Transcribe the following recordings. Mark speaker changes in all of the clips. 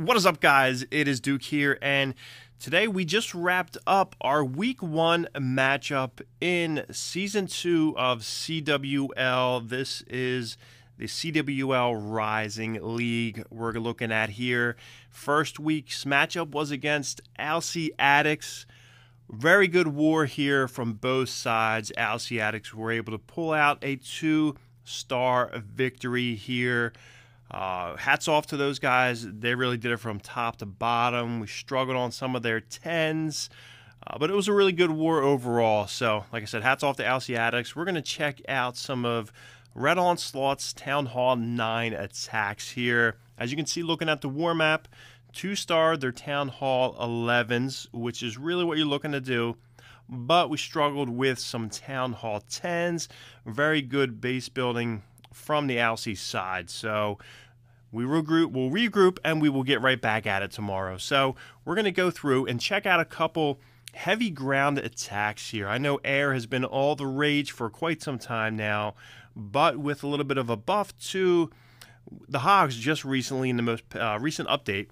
Speaker 1: What is up, guys? It is Duke here, and today we just wrapped up our Week 1 matchup in Season 2 of CWL. This is the CWL Rising League we're looking at here. First week's matchup was against Aussie Addicts. Very good war here from both sides. Aussie Addicts were able to pull out a 2-star victory here. Hats off to those guys. They really did it from top to bottom. We struggled on some of their 10s, but it was a really good war overall. So, like I said, hats off to Aussie Addicts. We're going to check out some of Red Onslaught's Town Hall 9 attacks here. As you can see, looking at the war map, 2-star their Town Hall 11s, which is really what you're looking to do. But we struggled with some Town Hall 10s. Very good base building from the Aussie side. So we'll regroup, and we will get right back at it tomorrow. So we're going to go through and check out a couple heavy ground attacks here. I know air has been all the rage for quite some time now, but with a little bit of a buff to the Hogs just recently in the most recent update,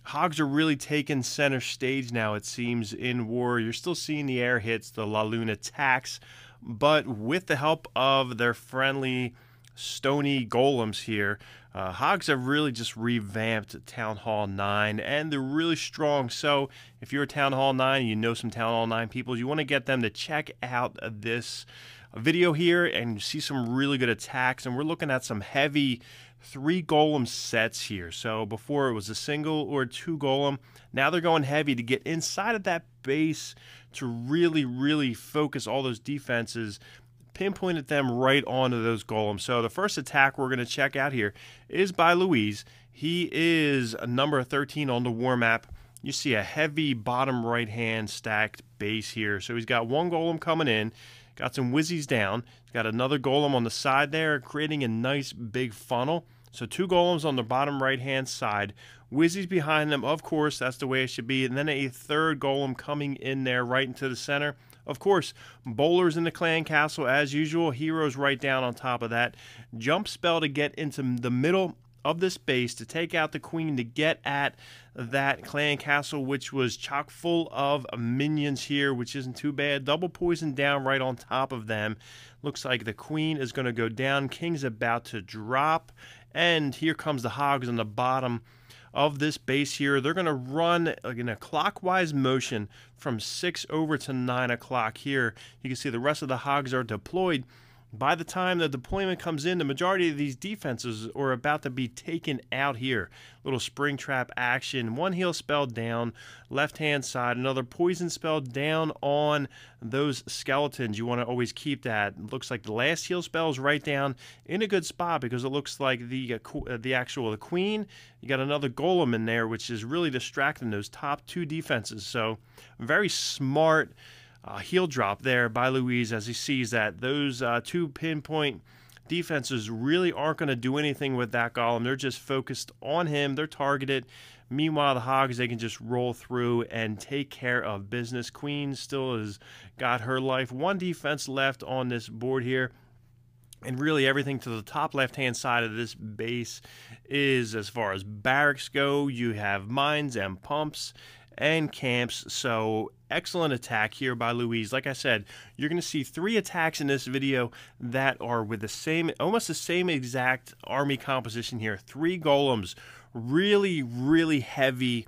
Speaker 1: Hogs are really taking center stage now, it seems, in war. You're still seeing the air hits, the La Luna attacks, but with the help of their friendly stony golems here, Hogs have really just revamped Town Hall 9, and they're really strong. So if you're a Town Hall 9, you know some Town Hall 9 people, you want to get them to check out this video here and see some really good attacks. And we're looking at some heavy 3 golem sets here. So before it was a single or 2 golem, now they're going heavy to get inside of that base to really focus all those defenses, pinpointed them right onto those golems. So the first attack we're going to check out here is by Louise. He is number 13 on the war map. You see a heavy bottom right hand stacked base here. So he's got 1 golem coming in, got some whizzies down, he's got another golem on the side there, creating a nice big funnel. So 2 golems on the bottom right hand side, whizzies behind them, of course, that's the way it should be, and then a 3rd golem coming in there right into the center. Of course, bowlers in the clan castle as usual, heroes right down on top of that. Jump spell to get into the middle of this base to take out the queen to get at that clan castle, which was chock full of minions here, which isn't too bad. Double poison down right on top of them. Looks like the queen is going to go down. King's about to drop, and here comes the Hogs on the bottom of this base here. They're going to run in a clockwise motion from 6 over to 9 o'clock here. You can see the rest of the Hogs are deployed. By the time the deployment comes in, the majority of these defenses are about to be taken out here. Little spring trap action, 1 heal spell down, left hand side, another poison spell down on those skeletons. You want to always keep that. It looks like the last heal spell is right down in a good spot because it looks like the queen. You got another golem in there, which is really distracting those top 2 defenses. So very smart heel drop there by Louise as he sees that those 2 pinpoint defenses really aren't going to do anything with that golem. They're just focused on him. They're targeted. Meanwhile, the Hogs, they can just roll through and take care of business. Queen still has got her life. 1 defense left on this board here. And really everything to the top left-hand side of this base is, as far as barracks go, you have mines and pumps and camps. So excellent attack here by Louise. Like I said, you're going to see 3 attacks in this video that are with the same, almost the same exact army composition here. 3 golems, really heavy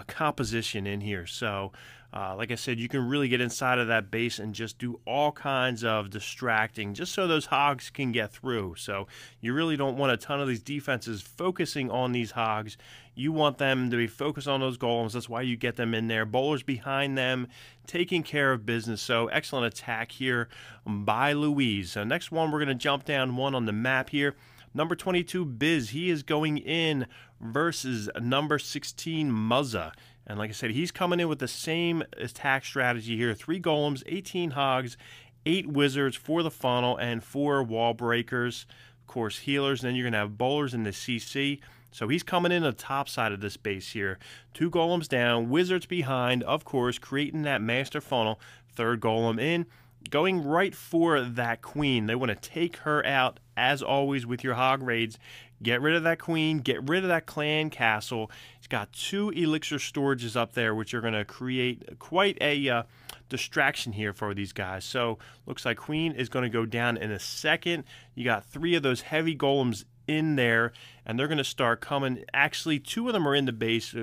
Speaker 1: composition in here. So like I said, you can really get inside of that base and just do all kinds of distracting just so those Hogs can get through. So you really don't want a ton of these defenses focusing on these Hogs. You want them to be focused on those golems. That's why you get them in there. Bowlers behind them, taking care of business. So excellent attack here by Louise. So next one, we're going to jump down 1 on the map here. Number 22, Biz. He is going in versus number 16, Muzza. And like I said, he's coming in with the same attack strategy here. 3 golems, 18 Hogs, 8 wizards for the funnel, and 4 wall breakers. Of course, healers. And then you're going to have bowlers in the CC. So he's coming in the top side of this base here. 2 golems down, wizards behind, of course, creating that master funnel. 3rd golem in, going right for that queen. They want to take her out, as always, with your hog raids. Get rid of that queen. Get rid of that clan castle. He's got 2 elixir storages up there, which are going to create quite a distraction here for these guys. So looks like Queen is going to go down in a second. You got 3 of those heavy golems in there, and they're going to start coming. Actually, 2 of them are in the base.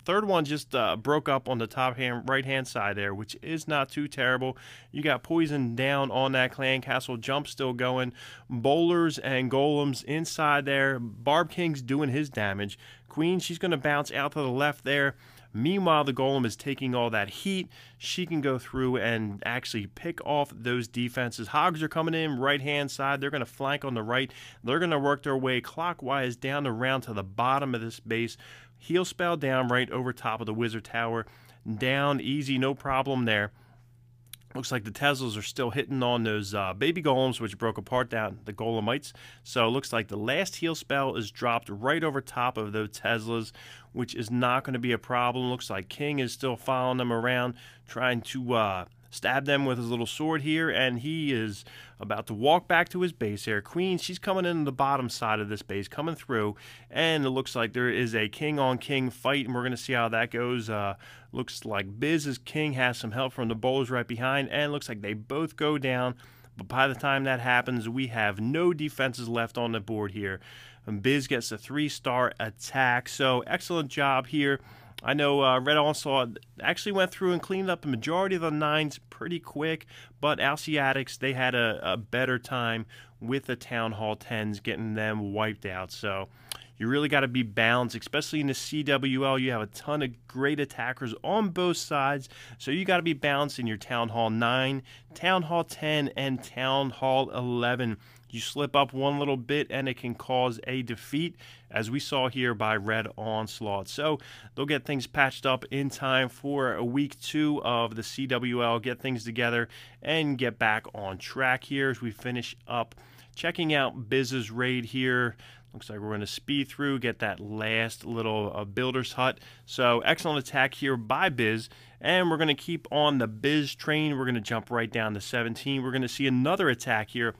Speaker 1: Third one just broke up on the top right hand side there, which is not too terrible. You got poison down on that clan castle, jump still going, bowlers and golems inside there. Barb King's doing his damage. Queen, she's going to bounce out to the left there. Meanwhile, the golem is taking all that heat. She can go through and actually pick off those defenses. Hogs are coming in right hand side. They're going to flank on the right. They're going to work their way clockwise down the round to the bottom of this base. Heal spell down right over top of the wizard tower. Down easy, no problem there. Looks like the Teslas are still hitting on those baby golems, which broke apart down the golemites. So it looks like the last heal spell is dropped right over top of those Teslas, which is not going to be a problem. Looks like King is still following them around, trying to stab them with his little sword here, and he is about to walk back to his base here. Queen, she's coming in the bottom side of this base, coming through, and it looks like there is a king on king fight, and we're going to see how that goes. Looks like Biz's king has some help from the bowlers right behind, and looks like they both go down, but by the time that happens, we have no defenses left on the board here. And Biz gets a 3-star attack, so excellent job here. I know Red Onslaught actually went through and cleaned up the majority of the 9s pretty quick, but Aussie Addicts, they had a better time with the Town Hall 10s, getting them wiped out. So you really got to be balanced, especially in the CWL. You have a ton of great attackers on both sides, so you got to be balanced in your Town Hall 9, Town Hall 10, and Town Hall 11. You slip up one little bit and it can cause a defeat, as we saw here by Red Onslaught. So they'll get things patched up in time for a week 2 of the CWL, get things together and get back on track here as we finish up checking out Biz's raid here. Looks like we're going to speed through, get that last little builder's hut. So excellent attack here by Biz. And we're going to keep on the Biz train. We're going to jump right down to 17. We're going to see another attack here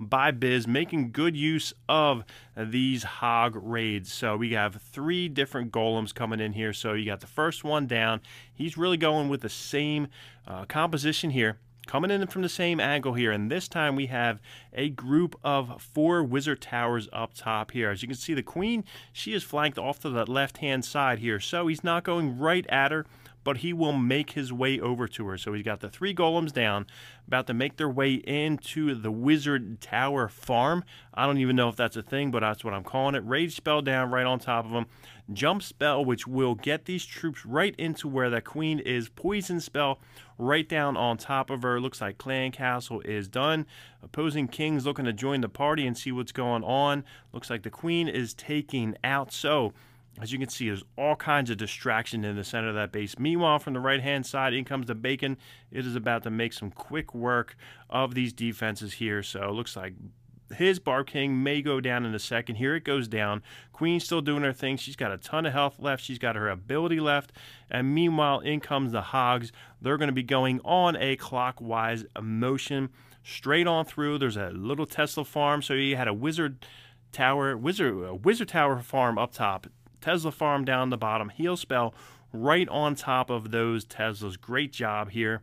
Speaker 1: by Biz, making good use of these hog raids. So we have 3 different golems coming in here. So you got the first one down. He's really going with the same composition here, coming in from the same angle here, and this time we have a group of 4 wizard towers up top here. As you can see, the Queen, she is flanked off to the left hand side here, so he's not going right at her, but he will make his way over to her. So he's got the 3 golems down, about to make their way into the wizard tower farm. I don't even know if that's a thing, but that's what I'm calling it. Rage spell down right on top of him. Jump spell, which will get these troops right into where that Queen is. Poison spell right down on top of her. Looks like clan castle is done. Opposing kings looking to join the party and see what's going on. Looks like the Queen is taking out. So as you can see, there's all kinds of distraction in the center of that base. Meanwhile, from the right-hand side, in comes the Bacon. It is about to make some quick work of these defenses here. So it looks like his Barb King may go down in a second. Here it goes down. Queen's still doing her thing. She's got a ton of health left. She's got her ability left. And meanwhile, in comes the Hogs. They're going to be going on a clockwise motion straight on through. There's a little Tesla farm. So you had a wizard tower farm up top. Tesla farm down the bottom, heal spell right on top of those Teslas. Great job here.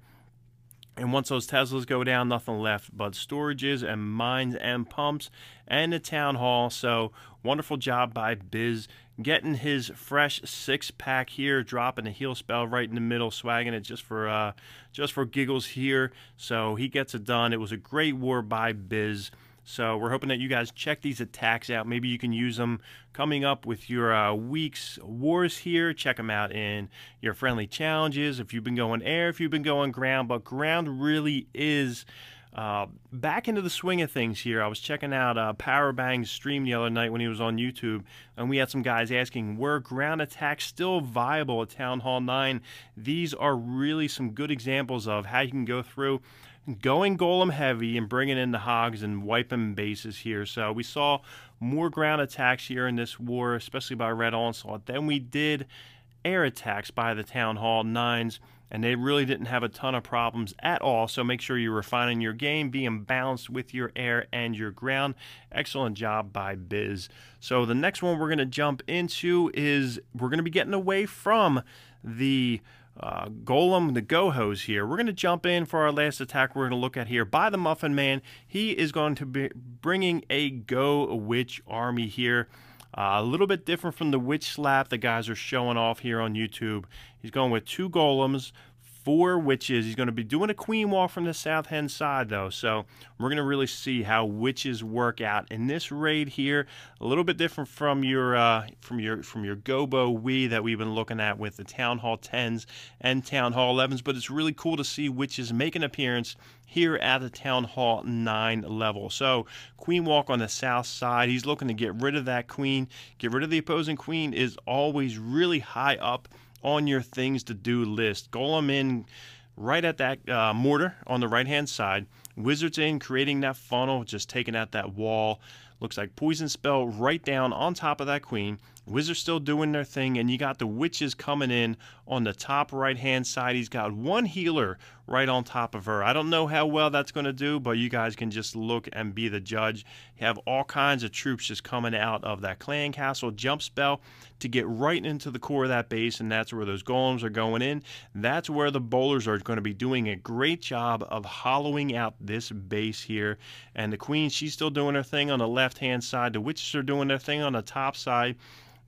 Speaker 1: And once those Teslas go down, nothing left but storages and mines and pumps and the town hall. So wonderful job by Biz, getting his fresh 6-pack here, dropping a heal spell right in the middle, swagging it just for giggles here. So he gets it done. It was a great war by Biz. So we're hoping that you guys check these attacks out. Maybe you can use them coming up with your week's wars here. Check them out in your friendly challenges. If you've been going air, if you've been going ground. But ground really is back into the swing of things here. I was checking out Power Bang's stream the other night when he was on YouTube, and we had some guys asking, were ground attacks still viable at Town Hall 9? These are really some good examples of how you can go through going golem heavy and bringing in the hogs and wiping bases here. So we saw more ground attacks here in this war, especially by Red Onslaught, than we did air attacks by the Town Hall 9s. and they really didn't have a ton of problems at all. So make sure you're refining your game, being balanced with your air and your ground. Excellent job by Biz. So the next one we're going to jump into is we're going to be getting away from the Golem, the GoHos here. We're going to jump in for our last attack we're going to look at here by the Muffin Man. He is going to be bringing a Go Witch army here. A little bit different from the Witch Slap the guys are showing off here on YouTube. He's going with 2 Golems, 4 Witches. He's going to be doing a Queen Walk from the south hand side though, so we're going to really see how Witches work out in this raid here. A little bit different from your Gobo Wii that we've been looking at with the Town Hall 10s and Town Hall 11s, but it's really cool to see Witches make an appearance here at the Town Hall 9 level. So Queen Walk on the south side. He's looking to get rid of that queen. Get rid of the opposing queen is always really high up on your things to do list. Golem in right at that mortar on the right hand side. Wizards in, creating that funnel, just taking out that wall. Looks like poison spell right down on top of that queen. Wizards still doing their thing, and you got the Witches coming in on the top right hand side. He's got 1 healer right on top of her. I don't know how well that's going to do, but you guys can just look and be the judge. You have all kinds of troops just coming out of that clan castle jump spell to get right into the core of that base, and that's where those golems are going in. That's where the bowlers are going to be doing a great job of hollowing out this base here. And the queen, she's still doing her thing on the left hand side. The Witches are doing their thing on the top side.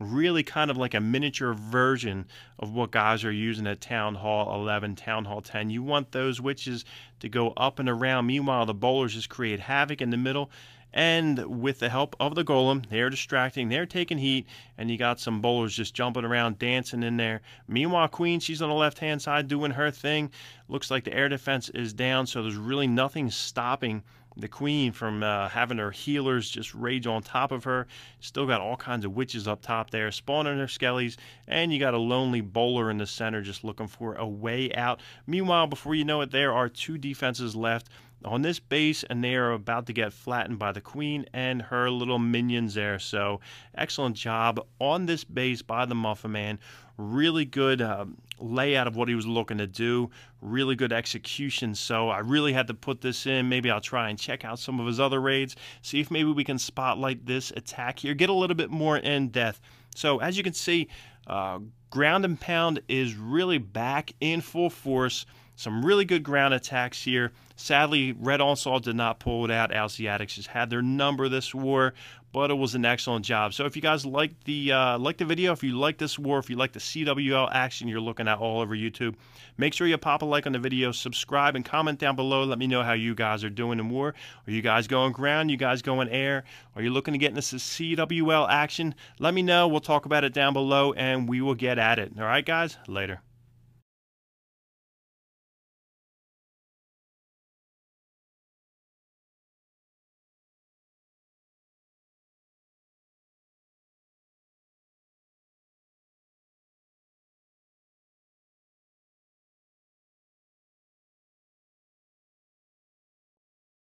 Speaker 1: Really kind of like a miniature version of what guys are using at Town Hall 11, Town Hall 10. You want those Witches to go up and around. Meanwhile, the bowlers just create havoc in the middle. And with the help of the Golem, they're distracting, they're taking heat, and you got some bowlers just jumping around, dancing in there. Meanwhile, Queen, she's on the left-hand side doing her thing. Looks like the air defense is down, so there's really nothing stopping the Queen from having her healers just rage on top of her. Still got all kinds of Witches up top there, spawning their skellies, and you got a lonely bowler in the center just looking for a way out. Meanwhile, before you know it, there are 2 defenses left on this base, and they are about to get flattened by the Queen and her little minions there. So excellent job on this base by the Muffin Man. Really good layout of what he was looking to do. Really good execution. So I really had to put this in. Maybe I'll try and check out some of his other raids, see if maybe we can spotlight this attack here, get a little bit more in depth. So as you can see, ground and pound is really back in full force. Some really good ground attacks here. Sadly, Red Onslaught did not pull it out. Aussie Addicts just had their number this war, but it was an excellent job. So if you guys like the video, if you like this war, if you like the CWL action you're looking at all over YouTube, make sure you pop a like on the video, subscribe, and comment down below. Let me know how you guys are doing in war. Are you guys going ground? You guys going air? Are you looking to get into CWL action? Let me know. We'll talk about it down below, and we will get at it. All right, guys? Later.